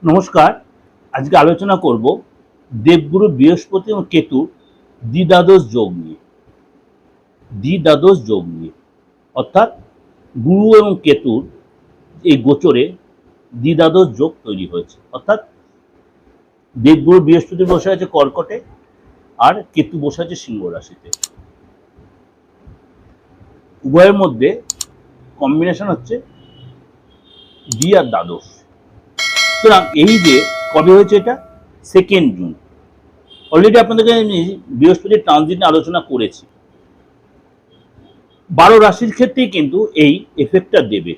নমস্কার। আজকে আলোচনা করব দেবগুরু বৃহস্পতি এবং কেতু দ্বিদ্বাদশ যোগ নিয়ে। দ্বিদ্বাদশ যোগ নিয়ে অর্থাৎ গুরু এবং কেতুর এই গোচরে দ্বিদ্বাদশ যোগ তৈরি হয়েছে। অর্থাৎ দেবগুরু বৃহস্পতি বসে আছে কর্কটে আর কেতু বসে আছে সিংহ রাশিতে। উভয়ের মধ্যে কম্বিনেশন হচ্ছে দ্বি আর দ্বাদশ। সুতরাং এই যে কবে হয়েছে এটা 2 জুন। অলরেডি আপনাদেরকে আমি বৃহস্পতির ট্রানজিট নিয়ে আলোচনা করেছি। 12 রাশির ক্ষেত্রেই কিন্তু এই এফেক্টটা দেবে।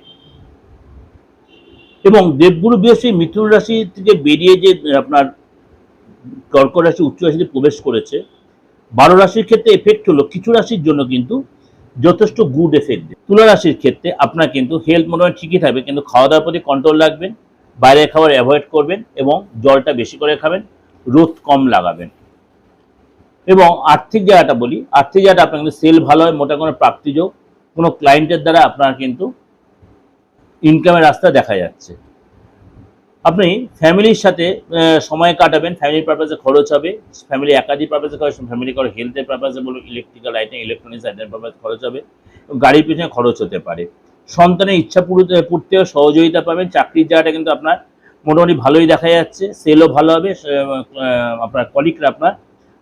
এবং দেবগুরু বৃহস্পতি মিথুন রাশি থেকে বেরিয়ে যে আপনার কর্কট রাশি উচ্চ রাশিতে প্রবেশ করেছে, 12 রাশির ক্ষেত্রে এফেক্ট হলো কিছু রাশির জন্য কিন্তু যথেষ্ট গুড এফেক্ট দেবে। তুলা রাশির ক্ষেত্রে আপনার কিন্তু হেলথ মোটামুটি ঠিকই থাকবে, কিন্তু খাওয়া দাওয়ার প্রতি কন্ট্রোল রাখবেন, বাইরের খাবার অ্যাভয়েড করবেন এবং জলটা বেশি করে খাবেন, রোদ কম লাগাবেন। এবং আর্থিক জায়গাটা বলি, আর্থিক জায়গাটা আপনার কিন্তু সেল ভালো হয়, মোটা কোনো প্রাপ্তিযোগ, কোনো ক্লায়েন্টের দ্বারা আপনার কিন্তু ইনকামের রাস্তা দেখা যাচ্ছে। আপনি ফ্যামিলির সাথে সময় কাটাবেন, ফ্যামিলির পারপাসে খরচ হবে, ফ্যামিলি একাধিক পারপাসে খরচ, ফ্যামিলি করে হেলথের পারপাসে বলুন, ইলেকট্রিক্যাল আইটেম, ইলেকট্রনিক্স আইটেম পারপাসে খরচ হবে এবং গাড়ির পিছনে খরচ হতে পারে। সন্তানের ইচ্ছা পূর্তিতেও সহযোগিতা পাবেন। চাকরির জায়গাটা কিন্তু আপনার মোটামুটি ভালোই দেখা যাচ্ছে, সেলও ভালো হবে, আপনার কলিগরা আপনার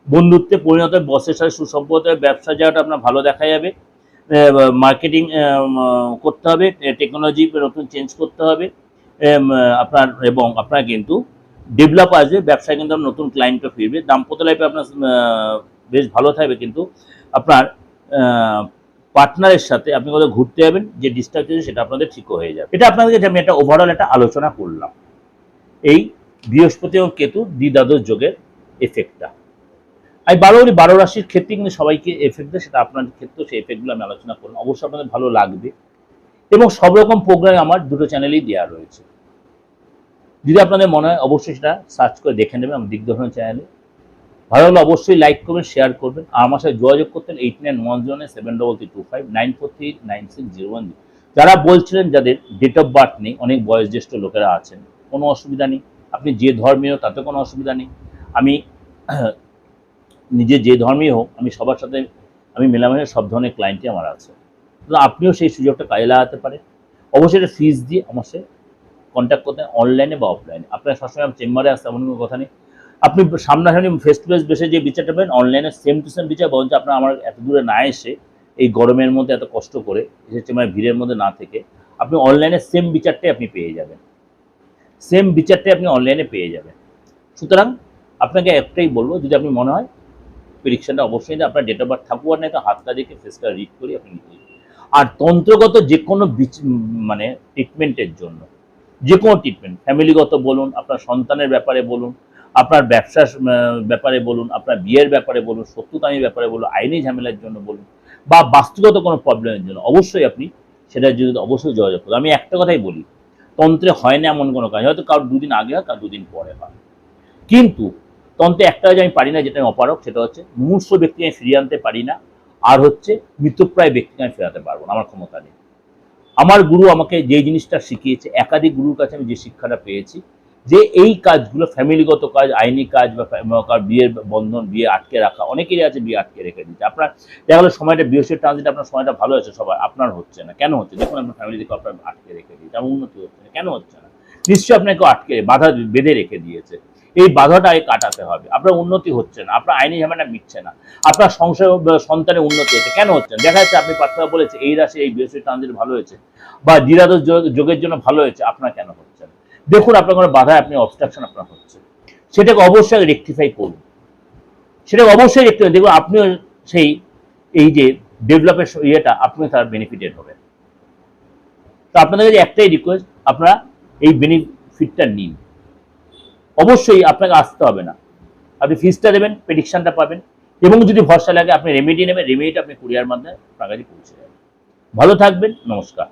বন্ধুত্বে পরিণত হবে, বসের সাথে সুসম্পর্ক হবে, ব্যবসার জায়গাটা আপনার ভালো দেখা যাবে। মার্কেটিং করতে হবে, টেকনোলজি নতুন চেঞ্জ করতে হবে আপনার, এবং আপনার কিন্তু ডেভেলপ আসবে, ব্যবসায় কিন্তু নতুন ক্লায়েন্টও ফিরবে। দাম্পত্য লাইফে আপনার বেশ ভালো থাকবে, কিন্তু আপনার পার্টনারের সাথে আপনি কোথাও ঘুরতে যাবেন, যে ডিস্টার্ব হচ্ছে সেটা আপনাদের ঠিকও হয়ে যাবে। এটা আপনাদেরকে আমি একটা ওভারঅল একটা আলোচনা করলাম এই বৃহস্পতি এবং কেতু দ্বিদ্বাদশ যোগের এফেক্টটা। আমি 12 রাশির ক্ষেত্রে কিন্তু সবাইকে এফেক্ট দেয়, সেটা আপনাদের ক্ষেত্রেও সেই এফেক্টগুলো আমি আলোচনা করলাম। অবশ্যই আপনাদের ভালো লাগবে এবং সব রকম প্রোগ্রাম আমার দুটো চ্যানেলেই দেওয়া রয়েছে। যদি আপনাদের মনে হয় অবশ্যই সেটা সার্চ করে দেখে নেবেন আমার দিগদর্শন চ্যানেলে। ভালো লাগলে অবশ্যই লাইক করবেন, শেয়ার করবেন। আর আমার সাথে যোগাযোগ করতেন 89107325 94396010। যারা বলছিলেন যাদের ডেট অফ বার্থ নেই, অনেক বয়োজ্যেষ্ঠ লোকেরা আছেন, কোনো অসুবিধা নেই। আপনি যে ধর্মীয় তাতে কোনো অসুবিধা নেই। আমি নিজে যে ধর্মীয় হোক, আমি সবার সাথে আমি মেলামেশা, সব ধরনের ক্লায়েন্টই আমার আছে। তো আপনিও সেই সুযোগটা কাজে লাগাতে পারেন। অবশ্যই এটা ফিস দিয়ে আমার সাথে কন্ট্যাক্ট করতেন, অনলাইনে বা অফলাইনে। আপনার সবসময় চেম্বারে আসতে এমন কোনো কথা নেই। আপনি সামনাসামনি ফেস টু ফেস বেসে যে বিচারটা পাবেন, অনলাইনে সেম টু সেম বিচার, বরঞ্চ আপনার আমার এত দূরে না এসে, এই গরমের মধ্যে এত কষ্ট করে এসে চেম্বারে ভিড়ের মধ্যে না থেকে আপনি অনলাইনে সেম বিচারটাই আপনি পেয়ে যাবেন। সেম বিচারটাই আপনি অনলাইনে পেয়ে যাবেন। সুতরাং আপনাকে একটাই বলবো, যদি আপনি মনে হয় প্রেডিকশনটা অবশ্যই না, আপনার ডেট অফ বার্থ থাকুক আর নাই, তো হাতটা দেখে ফেসটা রিড করি আপনি নিতে। আর তন্ত্রগত যে কোনো মানে ট্রিটমেন্টের জন্য, যে কোনো ট্রিটমেন্ট, ফ্যামিলিগত বলুন, আপনার সন্তানের ব্যাপারে বলুন, আপনার ব্যবসার ব্যাপারে বলুন, আপনার বিয়ের ব্যাপারে বলুন, শত্রুতামির ব্যাপারে বলুন, আইনি ঝামেলার জন্য বলুন, বা বাস্তুগত কোনো প্রবলেমের জন্য, অবশ্যই আপনি সেটার জন্য অবশ্যই যোগাযোগ করুন। আমি একটা কথাই বলি, তন্ত্রে হয় না এমন কোনো কাজ, হয়তো কারোর দুদিন আগে হয়, কারোর দুদিন পরে হয়, কিন্তু তন্ত্রে একটা কাজ আমি পারি না, যেটা আমি অপারক, সেটা হচ্ছে মুমূর্ষ ব্যক্তিকে আমি ফিরিয়ে আনতে পারি না, আর হচ্ছে মৃতপ্রায় ব্যক্তিকে আমি ফেরাতে পারবো না, আমার ক্ষমতা নেই। আমার গুরু আমাকে যে জিনিসটা শিখিয়েছে, একাধিক গুরুর কাছে আমি যে শিক্ষাটা পেয়েছি, যে এই কাজগুলো ফ্যামিলিগত কাজ, আইনি কাজ, বা বিয়ের বন্ধন, বিয়ে আটকে রাখা, অনেকেরই আছে বিয়ে আটকে রেখে দিচ্ছে। আপনার দেখা গেলো সময়টা বৃহস্পতি ট্রানজিট, আপনার সময়টা ভালো আছে সবার, আপনার হচ্ছে না, কেন হচ্ছে? দেখুন আপনার ফ্যামিলি থেকে আপনার আটকে রেখে দিয়েছে, আমার উন্নতি হচ্ছে না, কেন হচ্ছে না? নিশ্চয়ই আপনাকে আটকে বাধা বেঁধে রেখে দিয়েছে। এই বাধাটা আগে কাটাতে হবে। আপনার উন্নতি হচ্ছে না, আপনার আইনি ঝামেলা মিটছে না, আপনার সংসার সন্তানের উন্নতি হচ্ছে, কেন হচ্ছে না? দেখা যাচ্ছে আপনি প্রার্থনা বলেছে এই রাশি এই বৃহস্পতি ট্রানজিট ভালো হয়েছে, বা দ্বিদ্বাদশ যোগের জন্য ভালো হয়েছে, আপনার কেন হচ্ছে না? দেখুন আপনার কোনো বাধা, আপনি অবস্ট্রাকশন আপনার হচ্ছে, সেটাকে অবশ্যই রেকটিফাই করুন। সেটাকে অবশ্যই রেকটিফাই, দেখুন আপনিও সেই এই যে ডেভেলপের ইয়েটা, আপনিও তার বেনিফিটেড হবেন। তো আপনাদের কাছে একটাই রিকোয়েস্ট, আপনারা এই বেনিফিটটা নিন। অবশ্যই আপনাকে আসতে হবে না, আপনি ফিসটা দেবেন, প্রেডিকশনটা পাবেন, এবং যদি ভরসা লাগে আপনি রেমেডি নেবেন, রেমেডিটা আপনি কুরিয়ার মাধ্যমে আপনার কাছে পৌঁছে যাবেন। ভালো থাকবেন, নমস্কার।